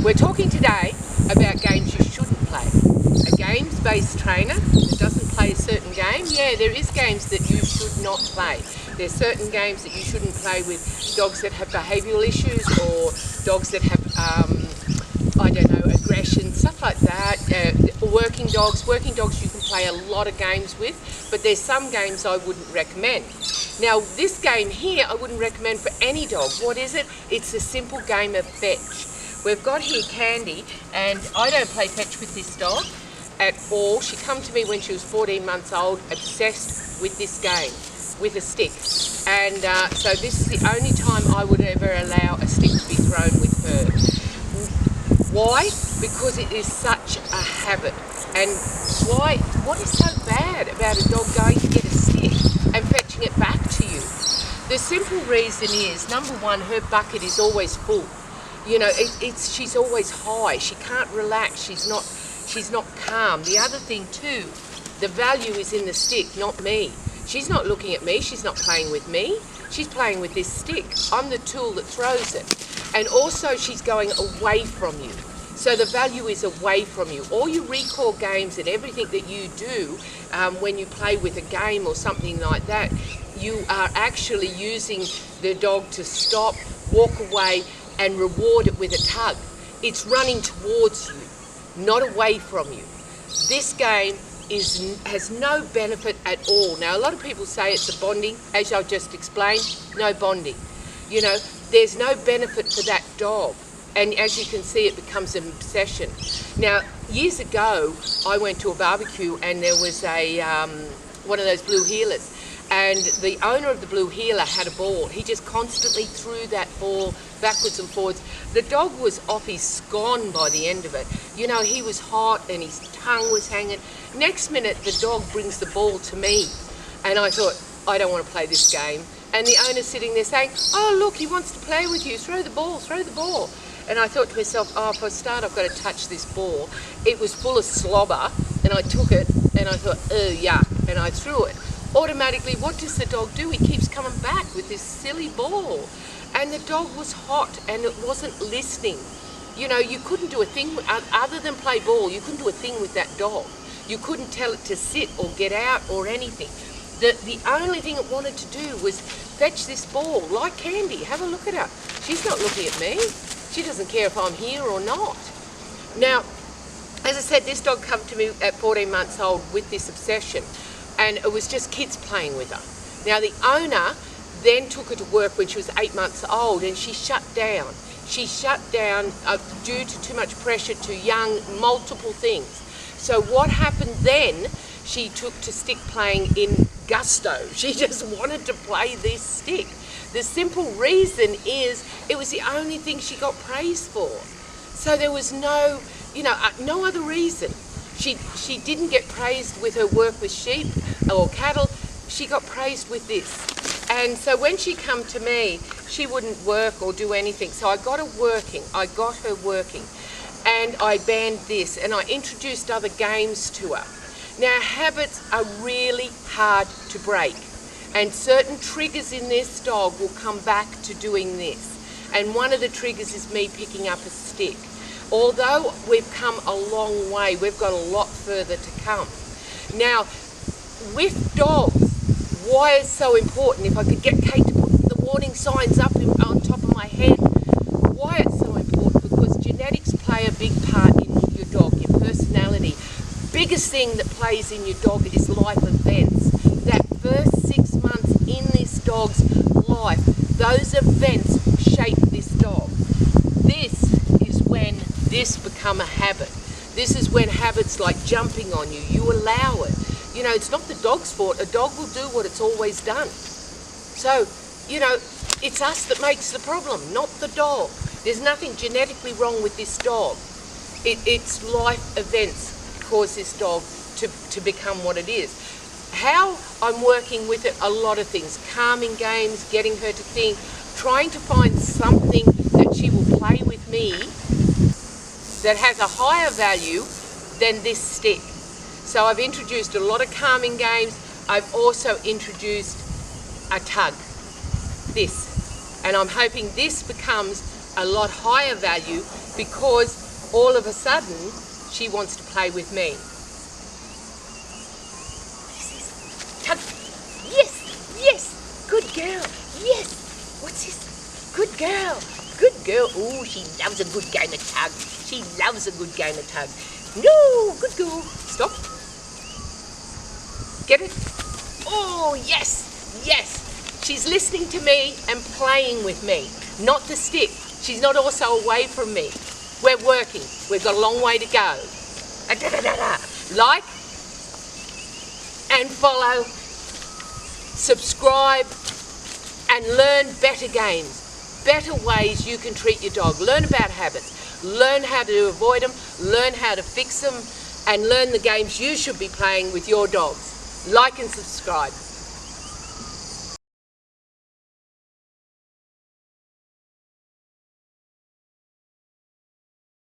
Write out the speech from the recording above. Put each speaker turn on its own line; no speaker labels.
We're talking today about games you shouldn't play. A games-based trainer that doesn't play a certain game, yeah, there is games that you should not play. There's certain games that you shouldn't play with dogs that have behavioural issues or dogs that have, I don't know, aggression, stuff like that. Working dogs you can play a lot of games with, but there's some games I wouldn't recommend. Now this game here I wouldn't recommend for any dog. What is it? It's a simple game of fetch. We've got here Candy, and I don't play fetch with this dog at all. She came to me when she was 14 months old, obsessed with this game, with a stick. And so this is the only time I would ever allow a stick to be thrown with her. Why? Because it is such a habit. And why? What is so bad about a dog going to get a stick and fetching it back to you? The simple reason is, number one, her bucket is always full. You know, she's always high. She can't relax. She's not calm. The other thing too, the value is in the stick, not me. She's not looking at me. She's not playing with me. She's playing with this stick. I'm the tool that throws it. And also she's going away from you. So the value is away from you. All your recall games and everything that you do when you play with a game or something like that, you are actually using the dog to stop, walk away, and reward it with a tug. It's running towards you, not away from you. This game has no benefit at all. Now, a lot of people say it's a bonding. As I just explained, no bonding. You know, there's no benefit for that dog. And as you can see, it becomes an obsession. Now, years ago, I went to a barbecue and there was a one of those blue heelers. And the owner of the blue heeler had a ball. He just constantly threw that ball backwards and forwards. The dog was off his scone by the end of it. You know, he was hot and his tongue was hanging. Next minute, the dog brings the ball to me. And I thought, I don't want to play this game. And the owner's sitting there saying, oh, look, he wants to play with you. Throw the ball, throw the ball. And I thought to myself, oh, for a start, I've got to touch this ball. It was full of slobber, and I took it, and I thought, oh, yuck, and I threw it. Automatically, what does the dog do? He keeps coming back with this silly ball. And the dog was hot and it wasn't listening. You know, you couldn't do a thing, other than play ball, you couldn't do a thing with that dog. You couldn't tell it to sit or get out or anything. The only thing it wanted to do was fetch this ball, like Candy. Have a look at her. She's not looking at me. She doesn't care if I'm here or not. Now, as I said, this dog came to me at 14 months old with this obsession. And it was just kids playing with her. Now the owner then took her to work when she was 8 months old, and she shut down. She shut down due to too much pressure, too young, multiple things. So what happened then, she took to stick playing in gusto. She just wanted to play this stick. The simple reason is it was the only thing she got praised for. So there was no, no other reason. She didn't get praised with her work with sheep or cattle. She got praised with this. And so when she come to me, she wouldn't work or do anything. So I got her working. And I banned this, and I introduced other games to her. Now, habits are really hard to break. And certain triggers in this dog will come back to doing this. And one of the triggers is me picking up a stick. Although we've come a long way, we've got a lot further to come. Now, with dogs, why it's so important, if I could get Kate to put the warning signs up on top of my head, why it's so important, because genetics play a big part in your dog, your personality. Biggest thing that plays in your dog is life events. That first 6 months in this dog's life, those events shape this dog. This is when this become a habit. This is when habits like jumping on you, you allow it. You know, it's not the dog's fault. A dog will do what it's always done. So, you know, it's us that makes the problem, not the dog. There's nothing genetically wrong with this dog. It's life events cause this dog to become what it is. How I'm working with it, a lot of things. Calming games, getting her to think, trying to find something that she will play with me that has a higher value than this stick. So I've introduced a lot of calming games. I've also introduced a tug, this. And I'm hoping this becomes a lot higher value because all of a sudden she wants to play with me. Tug. Yes, yes, good girl. Yes, what's this? Good girl, good girl. Oh, she loves a good game of tug. She loves a good game of tug. No, good girl. Stop. Get it? Oh, yes, yes. She's listening to me and playing with me, not the stick. She's not also away from me. We're working. We've got a long way to go. Like and follow, subscribe, and learn better games, better ways you can treat your dog. Learn about habits, learn how to avoid them, learn how to fix them, and learn the games you should be playing with your dogs. Like and subscribe.